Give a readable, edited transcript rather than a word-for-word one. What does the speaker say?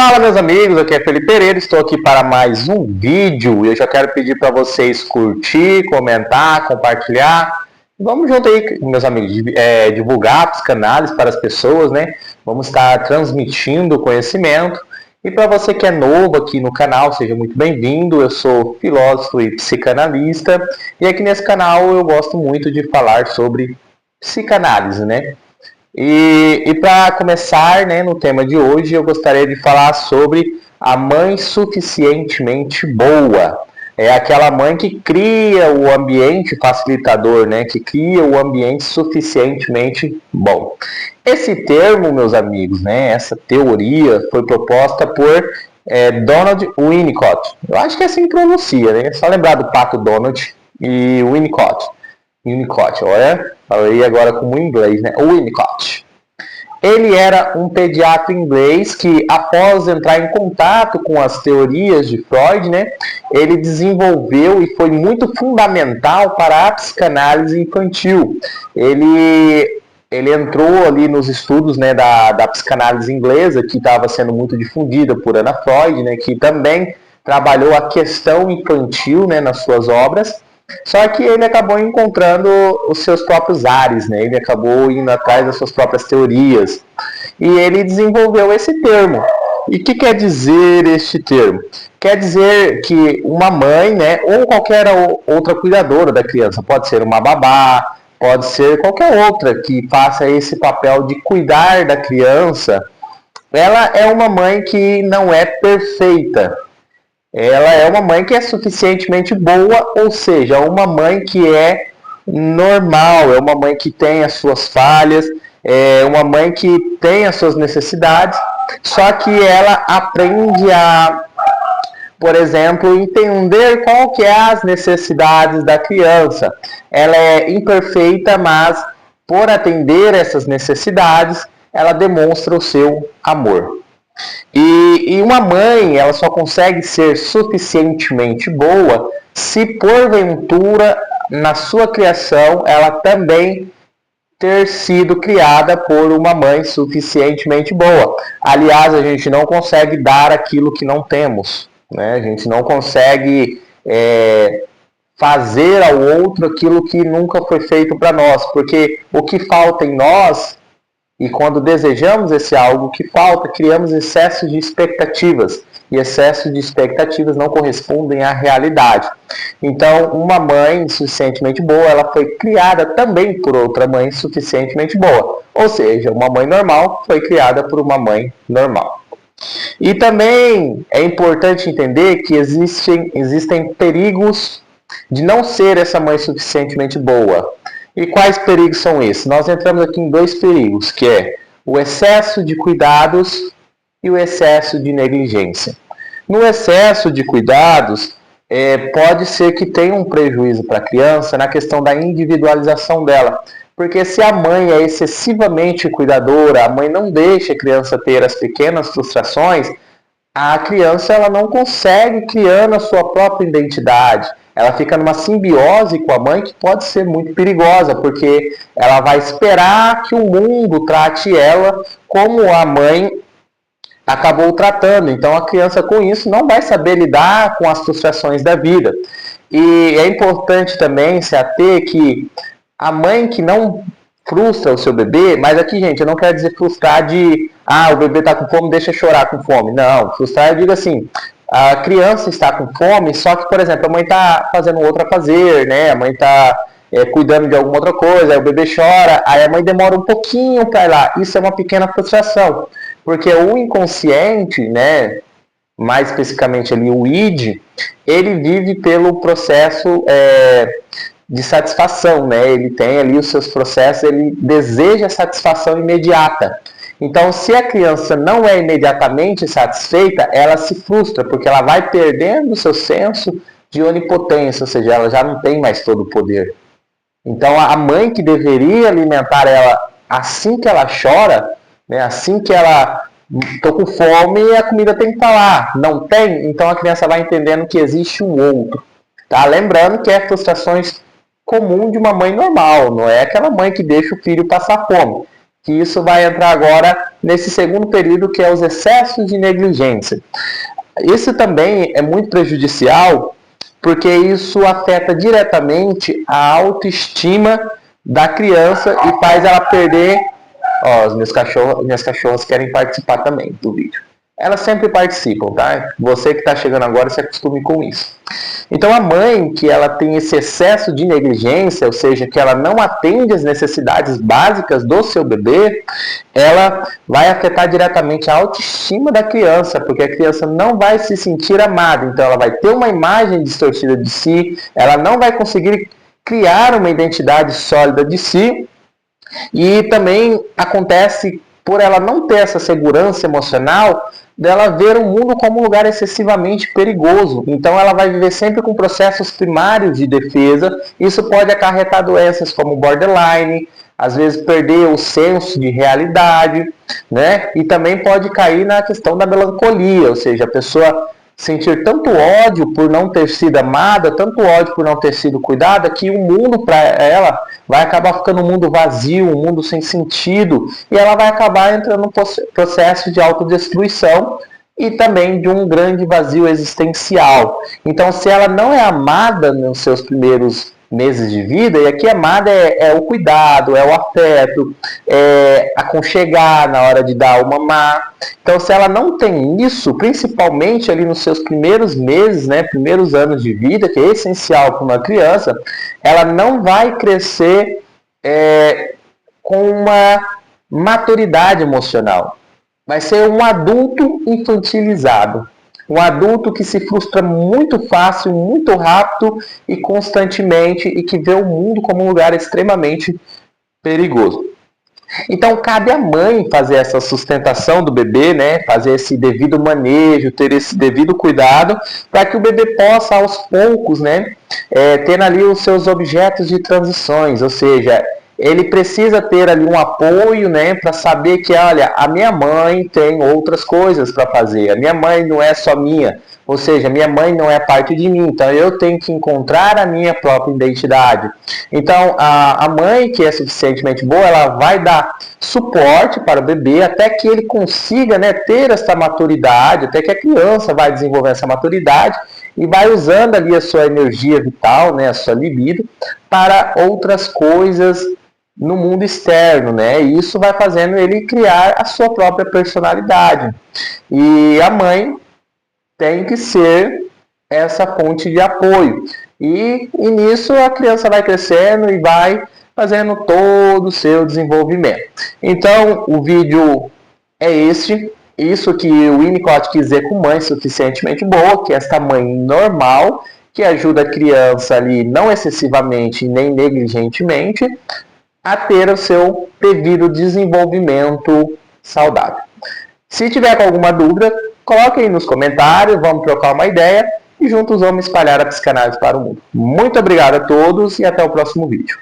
Fala, meus amigos, aqui é Felipe Pereira, estou aqui para mais um vídeo e eu já quero pedir para vocês curtir, comentar, compartilhar. Vamos junto aí, meus amigos, divulgar os canais para as pessoas, né? Vamos estar transmitindo conhecimento. E para você que é novo aqui no canal, seja muito bem-vindo. Eu sou filósofo e psicanalista e aqui nesse canal eu gosto muito de falar sobre psicanálise, né? E para começar, né, no tema de hoje, eu gostaria de falar sobre a mãe suficientemente boa. É aquela mãe que cria o ambiente facilitador, né, que cria o ambiente suficientemente bom. Esse termo, meus amigos, né, essa teoria foi proposta por Donald Winnicott. Eu acho que é assim que pronuncia, né? É só lembrar do Pato Donald e Winnicott. Winnicott, olha, falei agora como inglês, né? Winnicott. Ele era um pediatra inglês que, após entrar em contato com as teorias de Freud, né, ele desenvolveu e foi muito fundamental para a psicanálise infantil. Ele entrou ali nos estudos, né, da psicanálise inglesa, que estava sendo muito difundida por Anna Freud, né, que também trabalhou a questão infantil, né, nas suas obras. Só que ele acabou encontrando os seus próprios ares, né? Ele acabou indo atrás das suas próprias teorias. E ele desenvolveu esse termo. E o que quer dizer este termo? Quer dizer que uma mãe, né, ou qualquer outra cuidadora da criança, pode ser uma babá, pode ser qualquer outra que faça esse papel de cuidar da criança, ela é uma mãe que não é perfeita. Ela é uma mãe que é suficientemente boa, ou seja, uma mãe que é normal, é uma mãe que tem as suas falhas, é uma mãe que tem as suas necessidades, só que ela aprende a, por exemplo, entender qual que é as necessidades da criança. Ela é imperfeita, mas por atender essas necessidades, ela demonstra o seu amor. E uma mãe, ela só consegue ser suficientemente boa se porventura na sua criação ela também ter sido criada por uma mãe suficientemente boa. Aliás, a gente não consegue dar aquilo que não temos, né? A gente não consegue fazer ao outro aquilo que nunca foi feito para nós, porque o que falta em nós, e quando desejamos esse algo que falta, criamos excesso de expectativas. E excesso de expectativas não correspondem à realidade. Então, uma mãe suficientemente boa, ela foi criada também por outra mãe suficientemente boa. Ou seja, uma mãe normal foi criada por uma mãe normal. E também é importante entender que existem perigos de não ser essa mãe suficientemente boa. E quais perigos são esses? Nós entramos aqui em dois perigos, que é o excesso de cuidados e o excesso de negligência. No excesso de cuidados, pode ser que tenha um prejuízo para a criança na questão da individualização dela. Porque se a mãe é excessivamente cuidadora, a mãe não deixa a criança ter as pequenas frustrações, a criança ela não consegue criando a sua própria identidade. Ela fica numa simbiose com a mãe que pode ser muito perigosa, porque ela vai esperar que o mundo trate ela como a mãe acabou tratando. Então a criança com isso não vai saber lidar com as frustrações da vida. E é importante também se ater que a mãe que não frustra o seu bebê, mas aqui, gente, eu não quero dizer frustrar de o bebê está com fome, deixa chorar com fome. Não, frustrar eu digo assim, a criança está com fome, só que, por exemplo, a mãe está fazendo outro a fazer, né? A mãe está cuidando de alguma outra coisa, aí o bebê chora, aí a mãe demora um pouquinho para ir lá. Isso é uma pequena frustração, porque o inconsciente, né? Mais especificamente ali o id, ele vive pelo processo de satisfação, né? Ele tem ali os seus processos, ele deseja satisfação imediata. Então, se a criança não é imediatamente satisfeita, ela se frustra, porque ela vai perdendo o seu senso de onipotência, ou seja, ela já não tem mais todo o poder. Então, a mãe que deveria alimentar ela assim que ela chora, né, assim que ela tô com fome, a comida tem que estar lá. Não tem? Então a criança vai entendendo que existe um outro. Tá? Lembrando que é frustrações comum de uma mãe normal, não é aquela mãe que deixa o filho passar fome. que isso vai entrar agora nesse segundo período, que é os excessos de negligência. Isso também é muito prejudicial, porque isso afeta diretamente a autoestima da criança e faz ela perder. Ó, minhas cachorras querem participar também do vídeo. Elas sempre participam, tá? Você que está chegando agora, se acostume com isso. Então, a mãe que ela tem esse excesso de negligência, ou seja, que ela não atende às necessidades básicas do seu bebê, ela vai afetar diretamente a autoestima da criança, porque a criança não vai se sentir amada. Então, ela vai ter uma imagem distorcida de si, ela não vai conseguir criar uma identidade sólida de si, e também acontece, por ela não ter essa segurança emocional, dela ver o mundo como um lugar excessivamente perigoso. Então ela vai viver sempre com processos primários de defesa. Isso pode acarretar doenças como borderline, às vezes perder o senso de realidade, né? E também pode cair na questão da melancolia, ou seja, a pessoa sentir tanto ódio por não ter sido amada, tanto ódio por não ter sido cuidada, que o mundo para ela vai acabar ficando um mundo vazio, um mundo sem sentido, e ela vai acabar entrando num processo de autodestruição e também de um grande vazio existencial. Então, se ela não é amada nos seus primeiros meses de vida, e aqui amada é o cuidado, é o afeto, é aconchegar na hora de dar o mamar. Então, se ela não tem isso, principalmente ali nos seus primeiros meses, né, primeiros anos de vida, que é essencial para uma criança, ela não vai crescer com uma maturidade emocional. Vai ser um adulto infantilizado. Um adulto que se frustra muito fácil, muito rápido e constantemente, e que vê o mundo como um lugar extremamente perigoso. Então, cabe à mãe fazer essa sustentação do bebê, né? Fazer esse devido manejo, ter esse devido cuidado, para que o bebê possa, aos poucos, né? Ter ali os seus objetos de transições, ou seja, ele precisa ter ali um apoio, né, para saber que, olha, a minha mãe tem outras coisas para fazer, a minha mãe não é só minha, ou seja, a minha mãe não é parte de mim, então eu tenho que encontrar a minha própria identidade. Então, a mãe que é suficientemente boa, ela vai dar suporte para o bebê até que ele consiga, né, ter essa maturidade, até que a criança vai desenvolver essa maturidade e vai usando ali a sua energia vital, né, a sua libido, para outras coisas no mundo externo, né? E isso vai fazendo ele criar a sua própria personalidade. E a mãe tem que ser essa fonte de apoio. E nisso a criança vai crescendo e vai fazendo todo o seu desenvolvimento. Então, o vídeo é este. Isso que o Winnicott quis dizer com mãe suficientemente boa, que é esta mãe normal, que ajuda a criança ali não excessivamente nem negligentemente a ter o seu devido desenvolvimento saudável. Se tiver com alguma dúvida, coloque aí nos comentários, vamos trocar uma ideia e juntos vamos espalhar a psicanálise para o mundo. Muito obrigado a todos e até o próximo vídeo.